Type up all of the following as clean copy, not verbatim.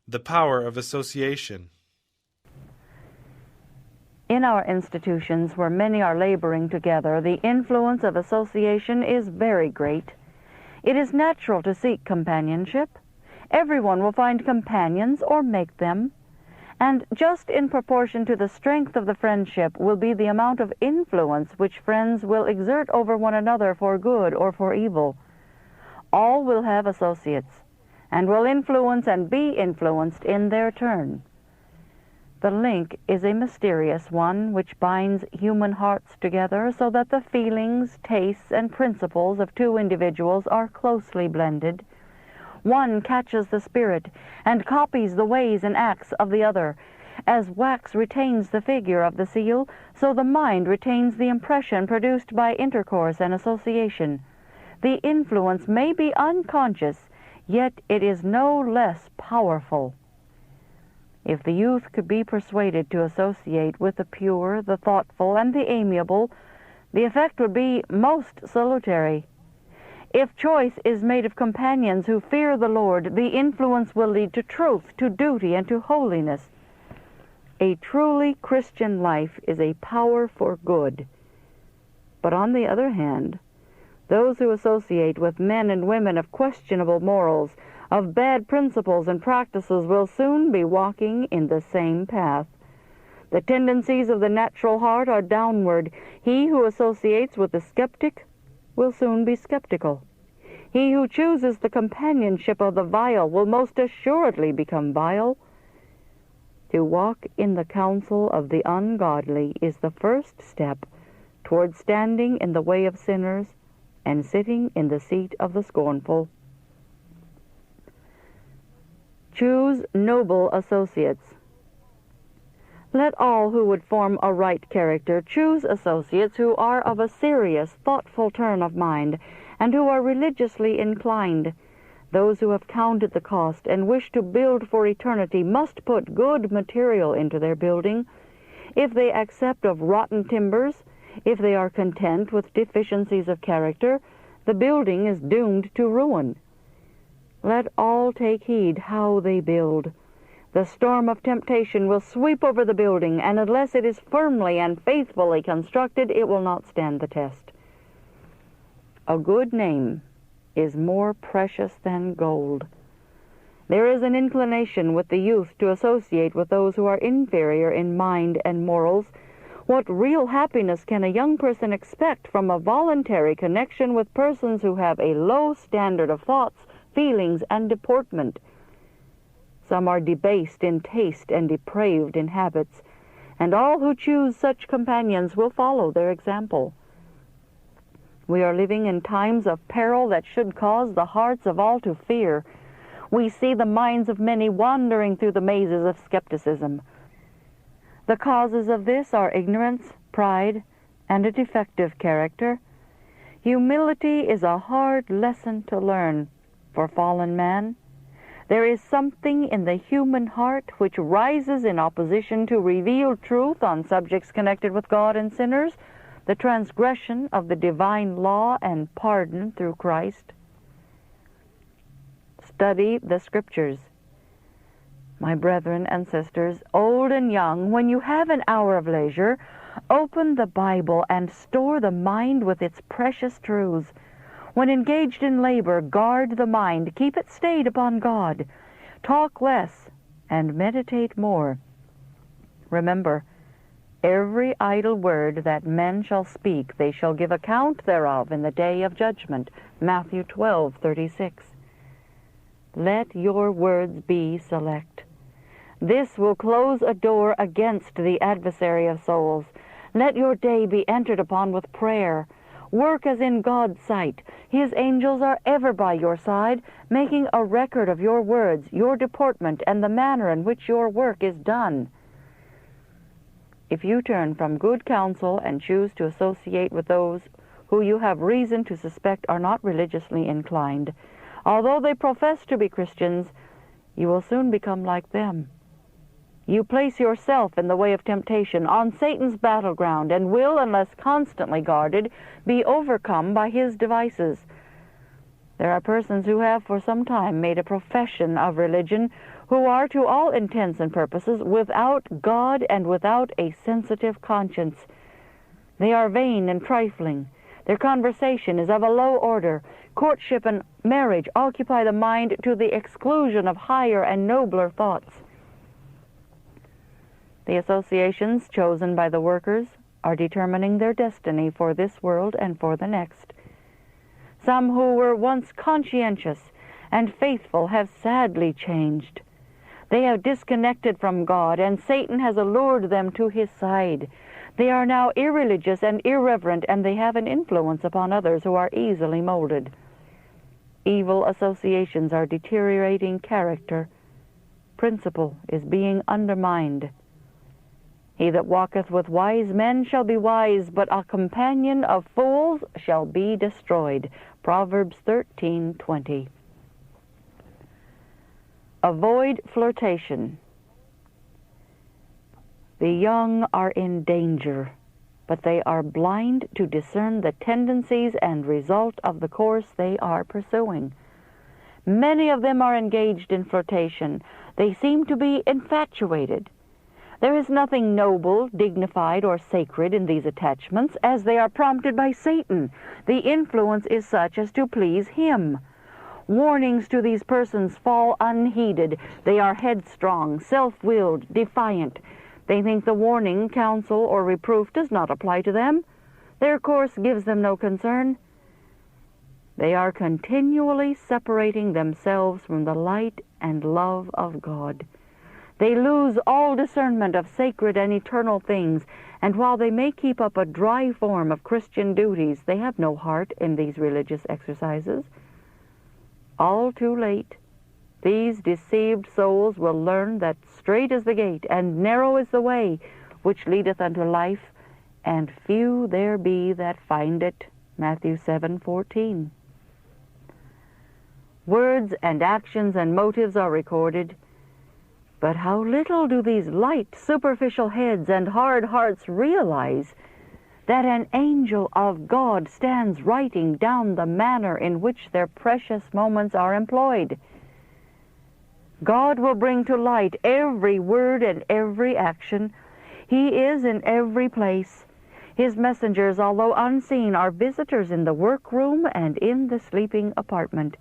The power of association. In our institutions where many are laboring together, the influence of association is very great. It is natural to seek companionship. Everyone will find companions or make them. And just in proportion to the strength of the friendship will be the amount of influence which friends will exert over one another for good or for evil. All will have associates, and will influence and be influenced in their turn. The link is a mysterious one which binds human hearts together so that the feelings, tastes, and principles of two individuals are closely blended. One catches the spirit and copies the ways and acts of the other. As wax retains the figure of the seal, so the mind retains the impression produced by intercourse and association. The influence may be unconscious, yet it is no less powerful. If the youth could be persuaded to associate with the pure, the thoughtful, and the amiable, the effect would be most salutary. If choice is made of companions who fear the Lord, the influence will lead to truth, to duty, and to holiness. A truly Christian life is a power for good. But on the other hand, those who associate with men and women of questionable morals, of bad principles and practices, will soon be walking in the same path. The tendencies of the natural heart are downward. He who associates with the skeptic will soon be skeptical. He who chooses the companionship of the vile will most assuredly become vile. To walk in the counsel of the ungodly is the first step toward standing in the way of sinners and sitting in the seat of the scornful. Choose noble associates. Let all who would form a right character choose associates who are of a serious, thoughtful turn of mind, and who are religiously inclined. Those who have counted the cost and wish to build for eternity must put good material into their building. If they accept of rotten timbers, if they are content with deficiencies of character, the building is doomed to ruin. Let all take heed how they build. The storm of temptation will sweep over the building, and unless it is firmly and faithfully constructed, it will not stand the test. A good name is more precious than gold. There is an inclination with the youth to associate with those who are inferior in mind and morals. What real happiness can a young person expect from a voluntary connection with persons who have a low standard of thoughts, feelings, and deportment? Some are debased in taste and depraved in habits, and all who choose such companions will follow their example. We are living in times of peril that should cause the hearts of all to fear. We see the minds of many wandering through the mazes of skepticism. The causes of this are ignorance, pride, and a defective character. Humility is a hard lesson to learn for fallen man. There is something in the human heart which rises in opposition to revealed truth on subjects connected with God and sinners, the transgression of the divine law and pardon through Christ. Study the Scriptures. My brethren and sisters, old and young, when you have an hour of leisure, open the Bible and store the mind with its precious truths. When engaged in labor, guard the mind, keep it stayed upon God. Talk less and meditate more. Remember, every idle word that men shall speak, they shall give account thereof in the day of judgment. Matthew 12:36. Let your words be select. This will close a door against the adversary of souls. Let your day be entered upon with prayer. Work as in God's sight. His angels are ever by your side, making a record of your words, your deportment, and the manner in which your work is done. If you turn from good counsel and choose to associate with those who you have reason to suspect are not religiously inclined, although they profess to be Christians, you will soon become like them. You place yourself in the way of temptation, on Satan's battleground, and will, unless constantly guarded, be overcome by his devices. There are persons who have for some time made a profession of religion who are to all intents and purposes without God and without a sensitive conscience. They are vain and trifling. Their conversation is of a low order. Courtship and marriage occupy the mind to the exclusion of higher and nobler thoughts. The associations chosen by the workers are determining their destiny for this world and for the next. Some who were once conscientious and faithful have sadly changed. They have disconnected from God, and Satan has allured them to his side. They are now irreligious and irreverent, and they have an influence upon others who are easily molded. Evil associations are deteriorating character. Principle is being undermined. He that walketh with wise men shall be wise, but a companion of fools shall be destroyed. Proverbs 13:20. Avoid flirtation. The young are in danger, but they are blind to discern the tendencies and result of the course they are pursuing. Many of them are engaged in flirtation. They seem to be infatuated. There is nothing noble, dignified, or sacred in these attachments, as they are prompted by Satan. The influence is such as to please him. Warnings to these persons fall unheeded. They are headstrong, self-willed, defiant. They think the warning, counsel, or reproof does not apply to them. Their course gives them no concern. They are continually separating themselves from the light and love of God. They lose all discernment of sacred and eternal things, and while they may keep up a dry form of Christian duties, they have no heart in these religious exercises. All too late, these deceived souls will learn that strait is the gate, and narrow is the way which leadeth unto life, and few there be that find it. Matthew 7:14. Words and actions and motives are recorded, but how little do these light, superficial heads and hard hearts realize that an angel of God stands writing down the manner in which their precious moments are employed. God will bring to light every word and every action. He is in every place. His messengers, although unseen, are visitors in the workroom and in the sleeping apartment.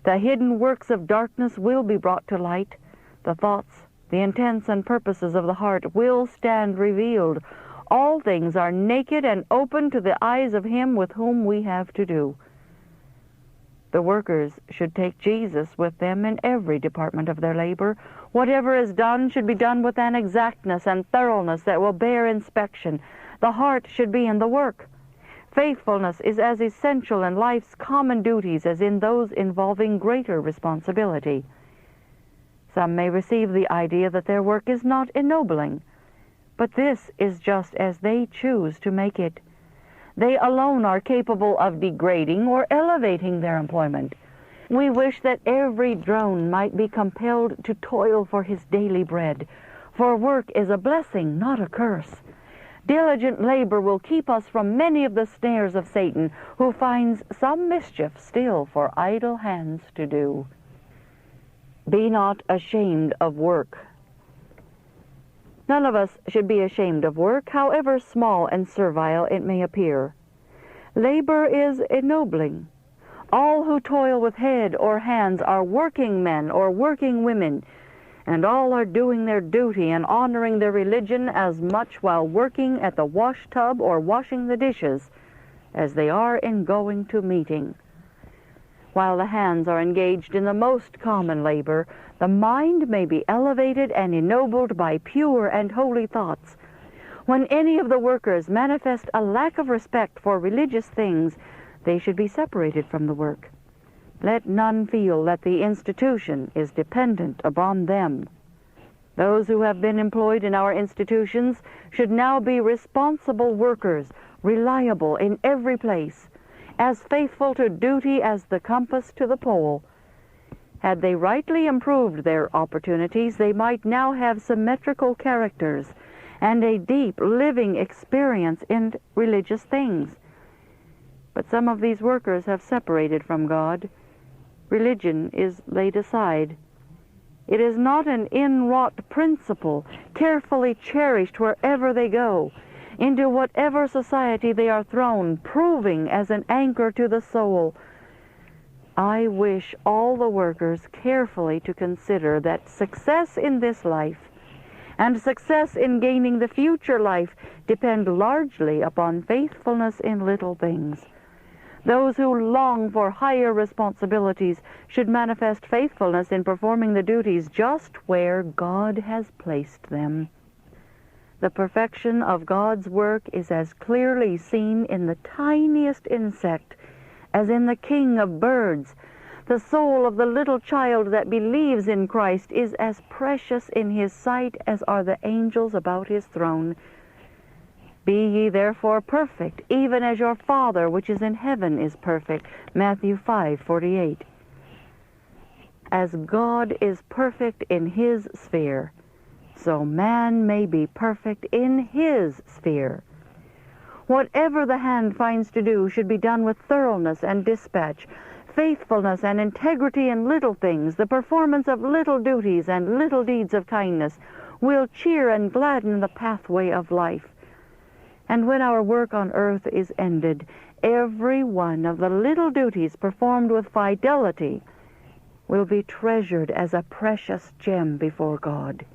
The hidden works of darkness will be brought to light. The thoughts, the intents and purposes of the heart will stand revealed. All things are naked and open to the eyes of him with whom we have to do. The workers should take Jesus with them in every department of their labor. Whatever is done should be done with an exactness and thoroughness that will bear inspection. The heart should be in the work. Faithfulness is as essential in life's common duties as in those involving greater responsibility. Some may receive the idea that their work is not ennobling, but this is just as they choose to make it. They alone are capable of degrading or elevating their employment. We wish that every drone might be compelled to toil for his daily bread, for work is a blessing, not a curse. Diligent labor will keep us from many of the snares of Satan, who finds some mischief still for idle hands to do. Be not ashamed of work. None of us should be ashamed of work, however small and servile it may appear. Labor is ennobling. All who toil with head or hands are working men or working women, and all are doing their duty and honoring their religion as much while working at the wash tub or washing the dishes as they are in going to meeting. While the hands are engaged in the most common labor, the mind may be elevated and ennobled by pure and holy thoughts. When any of the workers manifest a lack of respect for religious things, they should be separated from the work. Let none feel that the institution is dependent upon them. Those who have been employed in our institutions should now be responsible workers, reliable in every place, as faithful to duty as the compass to the pole. Had they rightly improved their opportunities, they might now have symmetrical characters and a deep, living experience in religious things. But some of these workers have separated from God. Religion is laid aside. It is not an inwrought principle, carefully cherished wherever they go, into whatever society they are thrown, proving as an anchor to the soul. I wish all the workers carefully to consider that success in this life and success in gaining the future life depend largely upon faithfulness in little things. Those who long for higher responsibilities should manifest faithfulness in performing the duties just where God has placed them. The perfection of God's work is as clearly seen in the tiniest insect as in the king of birds. The soul of the little child that believes in Christ is as precious in his sight as are the angels about his throne. Be ye therefore perfect, even as your Father which is in heaven is perfect. Matthew 5:48. As God is perfect in his sphere, so man may be perfect in his sphere. Whatever the hand finds to do should be done with thoroughness and dispatch, faithfulness and integrity in little things. The performance of little duties and little deeds of kindness will cheer and gladden the pathway of life. And when our work on earth is ended, every one of the little duties performed with fidelity will be treasured as a precious gem before God.